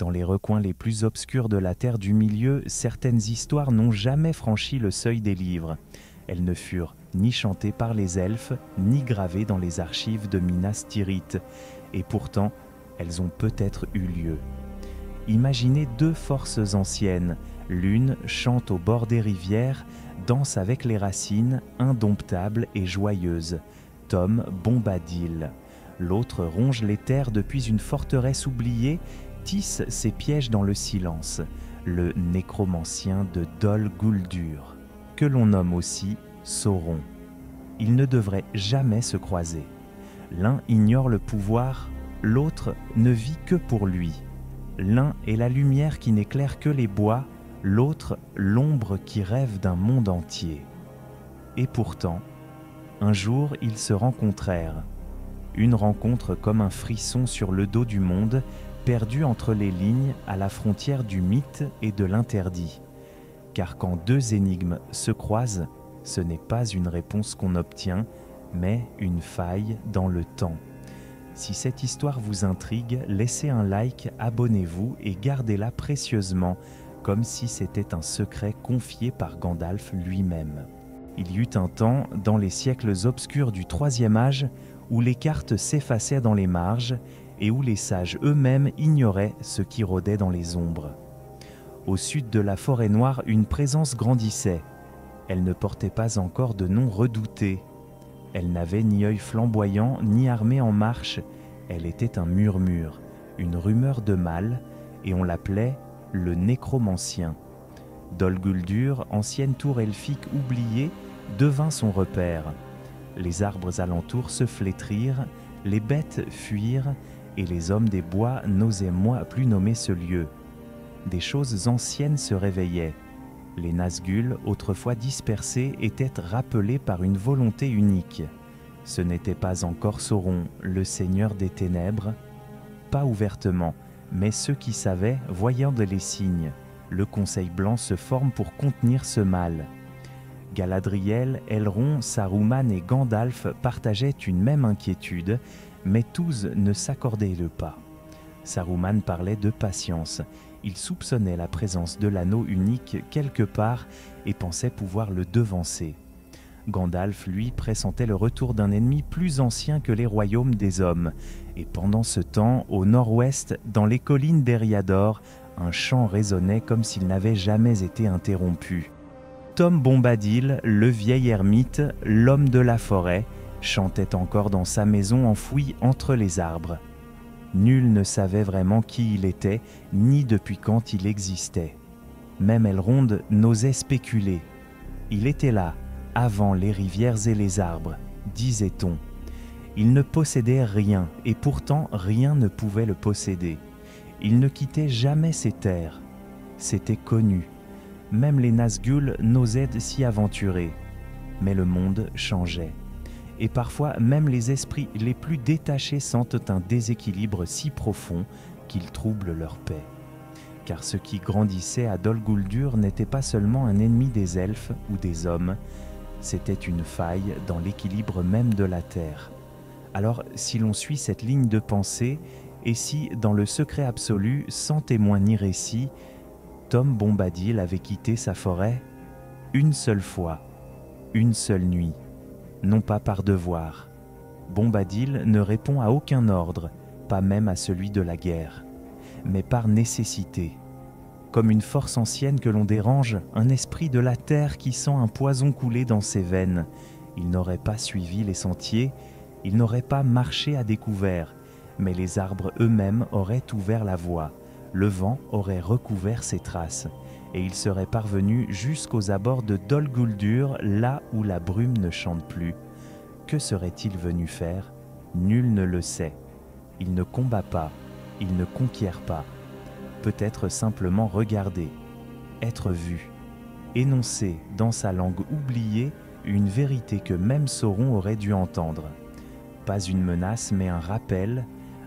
Dans les recoins les plus obscurs de la terre du milieu, certaines histoires n'ont jamais franchi le seuil des livres. Elles ne furent ni chantées par les elfes, ni gravées dans les archives de Minas Tirith. Et pourtant, elles ont peut-être eu lieu. Imaginez deux forces anciennes. L'une chante au bord des rivières, danse avec les racines, indomptable et joyeuse. Tom Bombadil. L'autre ronge les terres depuis une forteresse oubliée, tisse ses pièges dans le silence. Le nécromancien de Dol Guldur, que l'on nomme aussi Sauron. Ils ne devraient jamais se croiser. L'un ignore le pouvoir, l'autre ne vit que pour lui. L'un est la lumière qui n'éclaire que les bois, l'autre l'ombre qui rêve d'un monde entier. Et pourtant, un jour ils se rencontrèrent. Une rencontre comme un frisson sur le dos du monde, perdu entre les lignes à la frontière du mythe et de l'interdit. Car quand deux énigmes se croisent, ce n'est pas une réponse qu'on obtient, mais une faille dans le temps. Si cette histoire vous intrigue, laissez un like, abonnez-vous et gardez-la précieusement, comme si c'était un secret confié par Gandalf lui-même. Il y eut un temps, dans les siècles obscurs du Troisième Âge, où les cartes s'effaçaient dans les marges et où les sages eux-mêmes ignoraient ce qui rôdait dans les ombres. Au sud de la forêt noire, une présence grandissait. Elle ne portait pas encore de nom redouté. Elle n'avait ni œil flamboyant, ni armée en marche. Elle était un murmure, une rumeur de mal, et on l'appelait le nécromancien. Dol Guldur, ancienne tour elfique oubliée, devint son repère. Les arbres alentours se flétrirent, les bêtes fuirent, et les hommes des bois n'osaient plus nommer ce lieu. Des choses anciennes se réveillaient. Les Nazgûl, autrefois dispersés, étaient rappelés par une volonté unique. Ce n'était pas encore Sauron, le seigneur des ténèbres, pas ouvertement, mais ceux qui savaient, voyant les signes. Le Conseil blanc se forme pour contenir ce mal. Galadriel, Elrond, Saruman et Gandalf partageaient une même inquiétude, mais tous ne s'accordaient le pas. Saruman parlait de patience. Il soupçonnait la présence de l'anneau unique quelque part et pensait pouvoir le devancer. Gandalf, lui, pressentait le retour d'un ennemi plus ancien que les royaumes des hommes. Et pendant ce temps, au nord-ouest, dans les collines d'Eriador, un chant résonnait comme s'il n'avait jamais été interrompu. Tom Bombadil, le vieil ermite, l'homme de la forêt, chantait encore dans sa maison enfouie entre les arbres. Nul ne savait vraiment qui il était, ni depuis quand il existait. Même Elrond n'osait spéculer. Il était là, avant les rivières et les arbres, disait-on. Il ne possédait rien, et pourtant rien ne pouvait le posséder. Il ne quittait jamais ses terres. C'était connu. Même les Nazgûl n'osaient s'y aventurer. Mais le monde changeait. Et parfois, même les esprits les plus détachés sentent un déséquilibre si profond qu'il trouble leur paix. Car ce qui grandissait à Dol Guldur n'était pas seulement un ennemi des elfes ou des hommes, c'était une faille dans l'équilibre même de la terre. Alors, si l'on suit cette ligne de pensée, et si, dans le secret absolu, sans témoin ni récit, Tom Bombadil avait quitté sa forêt une seule fois, une seule nuit, non pas par devoir. Bombadil ne répond à aucun ordre, pas même à celui de la guerre, mais par nécessité. Comme une force ancienne que l'on dérange, un esprit de la terre qui sent un poison couler dans ses veines. Il n'aurait pas suivi les sentiers, il n'aurait pas marché à découvert, mais les arbres eux-mêmes auraient ouvert la voie. Le vent aurait recouvert ses traces, et il serait parvenu jusqu'aux abords de Dol Guldur, là où la brume ne chante plus. Que serait-il venu faire? Nul ne le sait. Il ne combat pas, il ne conquiert pas. Peut-être simplement regarder, être vu, énoncer dans sa langue oubliée une vérité que même Sauron aurait dû entendre. Pas une menace, mais un rappel,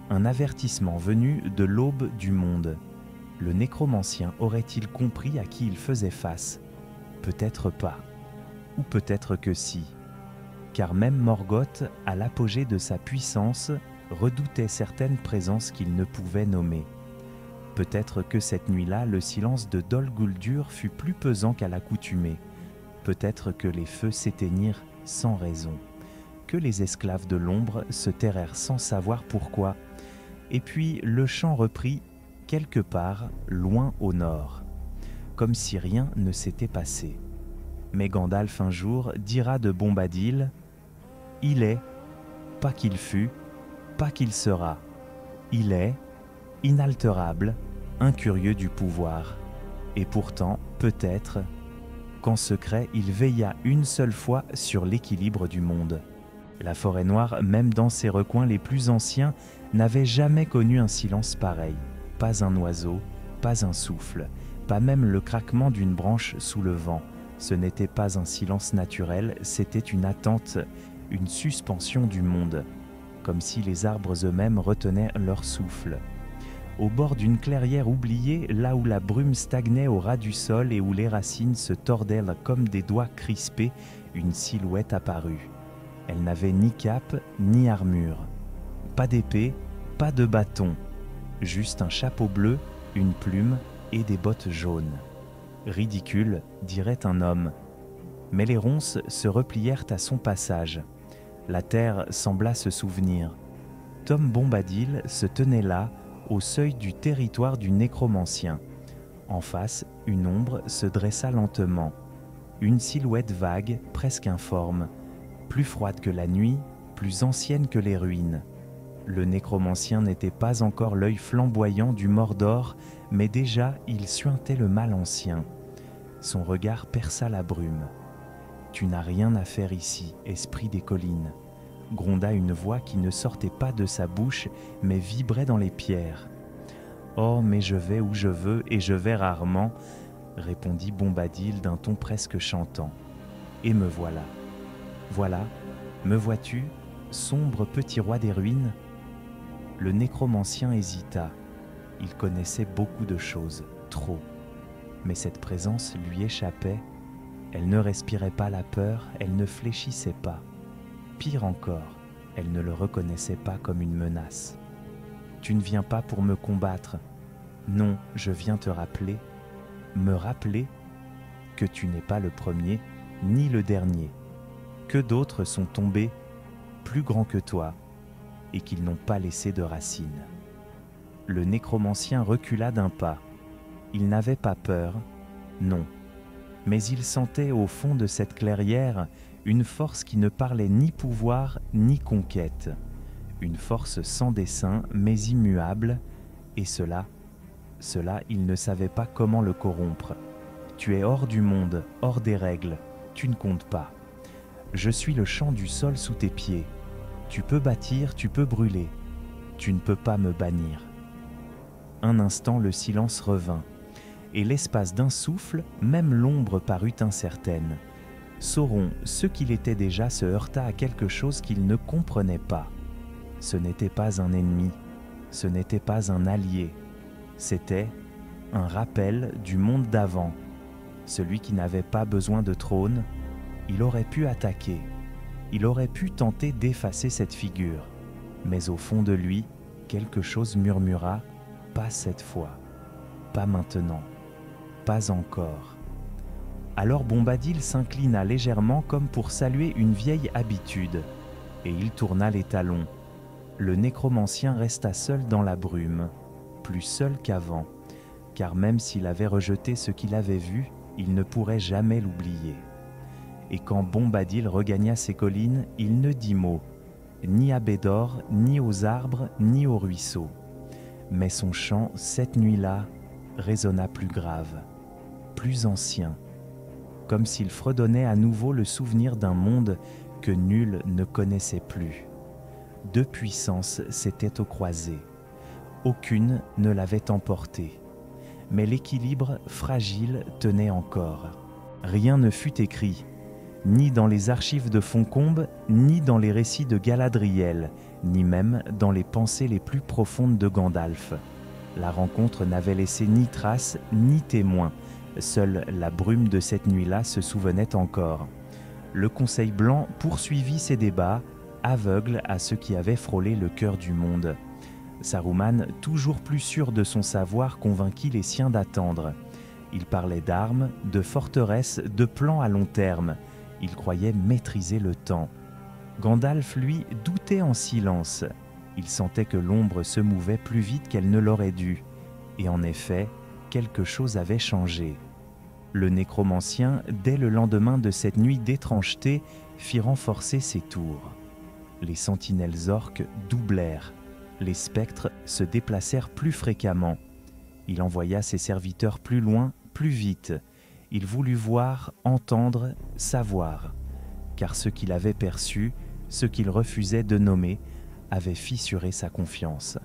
un avertissement venu de l'aube du monde. Le nécromancien aurait-il compris à qui il faisait face? Peut-être pas, ou peut-être que si, car même Morgoth, à l'apogée de sa puissance, redoutait certaines présences qu'il ne pouvait nommer. Peut-être que cette nuit-là, le silence de Dol Guldur fut plus pesant qu'à l'accoutumée. Peut-être que les feux s'éteignirent sans raison, que les esclaves de l'ombre se tairèrent sans savoir pourquoi. Et puis le chant reprit quelque part, loin au nord, comme si rien ne s'était passé. Mais Gandalf un jour dira de Bombadil « Il est, pas qu'il fut, pas qu'il sera. Il est, inaltérable, incurieux du pouvoir. Et pourtant, peut-être, qu'en secret, il veilla une seule fois sur l'équilibre du monde. » La forêt noire, même dans ses recoins les plus anciens, n'avait jamais connu un silence pareil. Pas un oiseau, pas un souffle, pas même le craquement d'une branche sous le vent. Ce n'était pas un silence naturel, c'était une attente, une suspension du monde, comme si les arbres eux-mêmes retenaient leur souffle. Au bord d'une clairière oubliée, là où la brume stagnait au ras du sol et où les racines se tordaient comme des doigts crispés, une silhouette apparut. Elle n'avait ni cape, ni armure. Pas d'épée, pas de bâton. Juste un chapeau bleu, une plume et des bottes jaunes. Ridicule, dirait un homme. Mais les ronces se replièrent à son passage. La terre sembla se souvenir. Tom Bombadil se tenait là, au seuil du territoire du nécromancien. En face, une ombre se dressa lentement. Une silhouette vague, presque informe. Plus froide que la nuit, plus ancienne que les ruines. Le nécromancien n'était pas encore l'œil flamboyant du Mordor, mais déjà il suintait le mal ancien. Son regard perça la brume. « Tu n'as rien à faire ici, esprit des collines », gronda une voix qui ne sortait pas de sa bouche, mais vibrait dans les pierres. « Oh, mais je vais où je veux, et je vais rarement », répondit Bombadil d'un ton presque chantant. « Et me voilà. Voilà, me vois-tu, sombre petit roi des ruines ?» Le nécromancien hésita. Il connaissait beaucoup de choses, trop. Mais cette présence lui échappait. Elle ne respirait pas la peur, elle ne fléchissait pas. Pire encore, elle ne le reconnaissait pas comme une menace. « Tu ne viens pas pour me combattre. Non, je viens te rappeler, me rappeler que tu n'es pas le premier, ni le dernier, que d'autres sont tombés plus grands que toi, et qu'ils n'ont pas laissé de racines. » Le nécromancien recula d'un pas. Il n'avait pas peur, non, mais il sentait au fond de cette clairière une force qui ne parlait ni pouvoir ni conquête, une force sans dessein mais immuable, et cela, il ne savait pas comment le corrompre. « Tu es hors du monde, hors des règles, tu ne comptes pas. Je suis le chant du sol sous tes pieds. Tu peux bâtir, tu peux brûler. Tu ne peux pas me bannir. » Un instant, le silence revint, et l'espace d'un souffle, même l'ombre parut incertaine. Sauron, ce qu'il était déjà, se heurta à quelque chose qu'il ne comprenait pas. Ce n'était pas un ennemi, ce n'était pas un allié, c'était un rappel du monde d'avant. Celui qui n'avait pas besoin de trône, il aurait pu attaquer, il aurait pu tenter d'effacer cette figure, mais au fond de lui, quelque chose murmura « Pas cette fois, pas maintenant, pas encore ». Alors Bombadil s'inclina légèrement comme pour saluer une vieille habitude, et il tourna les talons. Le nécromancien resta seul dans la brume, plus seul qu'avant, car même s'il avait rejeté ce qu'il avait vu, il ne pourrait jamais l'oublier. Et quand Bombadil regagna ses collines, il ne dit mot, ni à Bédor, ni aux arbres, ni aux ruisseaux. Mais son chant, cette nuit-là, résonna plus grave, plus ancien, comme s'il fredonnait à nouveau le souvenir d'un monde que nul ne connaissait plus. Deux puissances s'étaient aux croisées. Aucune ne l'avait emporté. Mais l'équilibre fragile tenait encore. Rien ne fut écrit, ni dans les archives de Fontcombe, ni dans les récits de Galadriel, ni même dans les pensées les plus profondes de Gandalf. La rencontre n'avait laissé ni trace, ni témoin. Seule la brume de cette nuit-là se souvenait encore. Le Conseil blanc poursuivit ses débats, aveugle à ce qui avait frôlé le cœur du monde. Saruman, toujours plus sûr de son savoir, convainquit les siens d'attendre. Il parlait d'armes, de forteresses, de plans à long terme. Il croyait maîtriser le temps. Gandalf, lui, doutait en silence. Il sentait que l'ombre se mouvait plus vite qu'elle ne l'aurait dû. Et en effet, quelque chose avait changé. Le nécromancien, dès le lendemain de cette nuit d'étrangeté, fit renforcer ses tours. Les sentinelles orques doublèrent. Les spectres se déplacèrent plus fréquemment. Il envoya ses serviteurs plus loin, plus vite. Il voulut voir, entendre, savoir. Car ce qu'il avait perçu, ce qu'il refusait de nommer, avait fissuré sa confiance.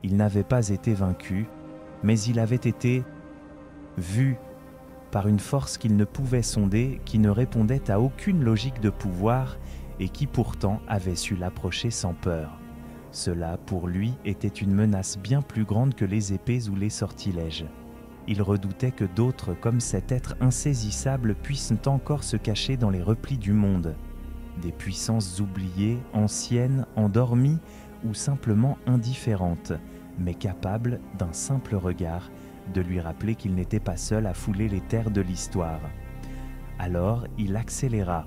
Il n'avait pas été vaincu, mais il avait été vu par une force qu'il ne pouvait sonder, qui ne répondait à aucune logique de pouvoir et qui pourtant avait su l'approcher sans peur. Cela, pour lui, était une menace bien plus grande que les épées ou les sortilèges. Il redoutait que d'autres, comme cet être insaisissable, puissent encore se cacher dans les replis du monde. Des puissances oubliées, anciennes, endormies ou simplement indifférentes, mais capables d'un simple regard de lui rappeler qu'il n'était pas seul à fouler les terres de l'histoire. Alors il accéléra.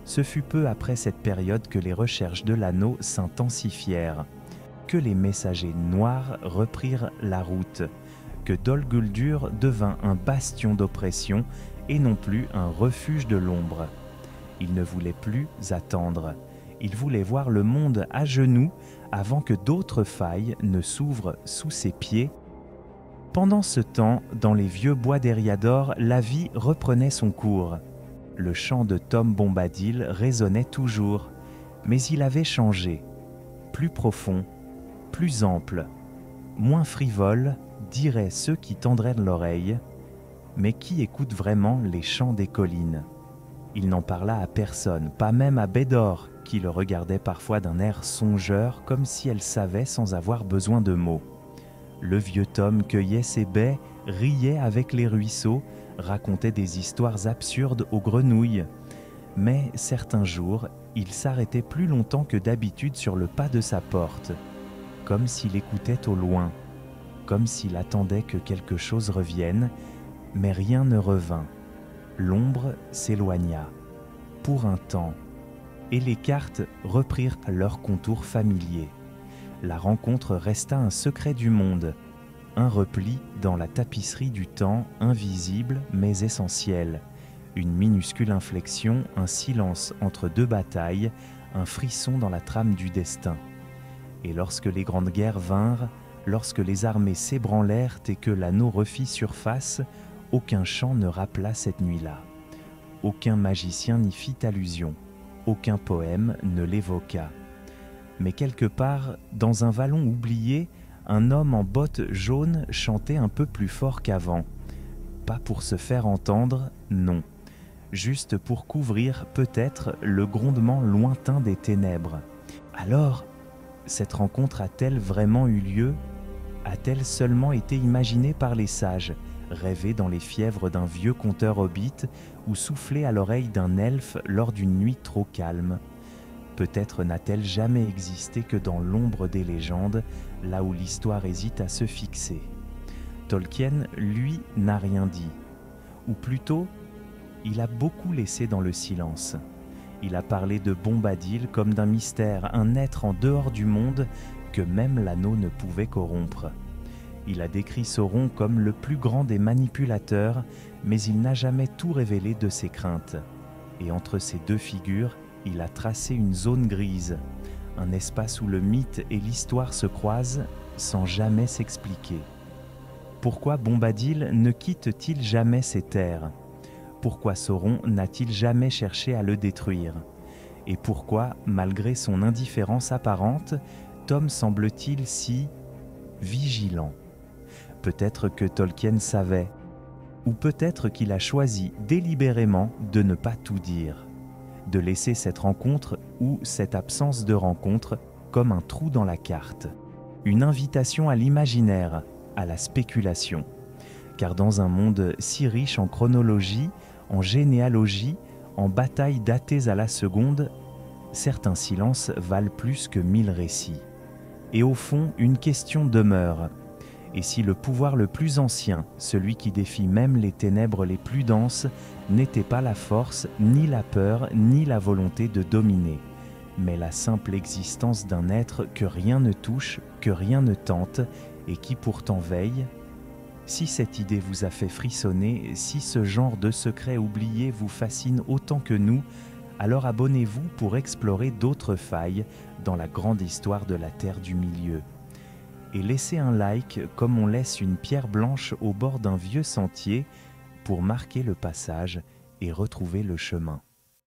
Ce fut peu après cette période que les recherches de l'anneau s'intensifièrent, que les messagers noirs reprirent la route, que Dol Guldur devint un bastion d'oppression et non plus un refuge de l'ombre. Il ne voulait plus attendre. Il voulait voir le monde à genoux avant que d'autres failles ne s'ouvrent sous ses pieds. Pendant ce temps, dans les vieux bois d'Eriador, la vie reprenait son cours. Le chant de Tom Bombadil résonnait toujours, mais il avait changé. Plus profond, plus ample, moins frivole, diraient ceux qui tendraient l'oreille, mais qui écoute vraiment les chants des collines? Il n'en parla à personne, pas même à Bédor, qui le regardait parfois d'un air songeur, comme si elle savait sans avoir besoin de mots. Le vieux Tom cueillait ses baies, riait avec les ruisseaux, racontait des histoires absurdes aux grenouilles. Mais certains jours, il s'arrêtait plus longtemps que d'habitude sur le pas de sa porte, comme s'il écoutait au loin, comme s'il attendait que quelque chose revienne, mais rien ne revint. L'ombre s'éloigna, pour un temps, et les cartes reprirent leur contour familier. La rencontre resta un secret du monde, un repli dans la tapisserie du temps, invisible mais essentiel, une minuscule inflexion, un silence entre deux batailles, un frisson dans la trame du destin. Et lorsque les grandes guerres vinrent, lorsque les armées s'ébranlèrent et que l'anneau refit surface, aucun chant ne rappela cette nuit-là. Aucun magicien n'y fit allusion, aucun poème ne l'évoqua. Mais quelque part, dans un vallon oublié, un homme en bottes jaunes chantait un peu plus fort qu'avant. Pas pour se faire entendre, non. Juste pour couvrir, peut-être, le grondement lointain des ténèbres. Alors, cette rencontre a-t-elle vraiment eu lieu? A-t-elle seulement été imaginée par les sages, rêvée dans les fièvres d'un vieux conteur hobbit ou soufflée à l'oreille d'un elfe lors d'une nuit trop calme? Peut-être n'a-t-elle jamais existé que dans l'ombre des légendes, là où l'histoire hésite à se fixer. Tolkien, lui, n'a rien dit. Ou plutôt, il a beaucoup laissé dans le silence. Il a parlé de Bombadil comme d'un mystère, un être en dehors du monde que même l'anneau ne pouvait corrompre. Il a décrit Sauron comme le plus grand des manipulateurs, mais il n'a jamais tout révélé de ses craintes. Et entre ces deux figures, il a tracé une zone grise, un espace où le mythe et l'histoire se croisent sans jamais s'expliquer. Pourquoi Bombadil ne quitte-t-il jamais ces terres? Pourquoi Sauron n'a-t-il jamais cherché à le détruire? Et pourquoi, malgré son indifférence apparente, Tom semble-t-il si vigilant? Peut-être que Tolkien savait, ou peut-être qu'il a choisi délibérément de ne pas tout dire, de laisser cette rencontre ou cette absence de rencontre comme un trou dans la carte, une invitation à l'imaginaire, à la spéculation. Car dans un monde si riche en chronologie, en généalogie, en batailles datées à la seconde, certains silences valent plus que 1000 récits. Et au fond, une question demeure. Et si le pouvoir le plus ancien, celui qui défie même les ténèbres les plus denses, n'était pas la force, ni la peur, ni la volonté de dominer, mais la simple existence d'un être que rien ne touche, que rien ne tente, et qui pourtant veille? Si cette idée vous a fait frissonner, si ce genre de secret oublié vous fascine autant que nous, alors abonnez-vous pour explorer d'autres failles dans la grande histoire de la Terre du Milieu. Et laissez un like comme on laisse une pierre blanche au bord d'un vieux sentier pour marquer le passage et retrouver le chemin.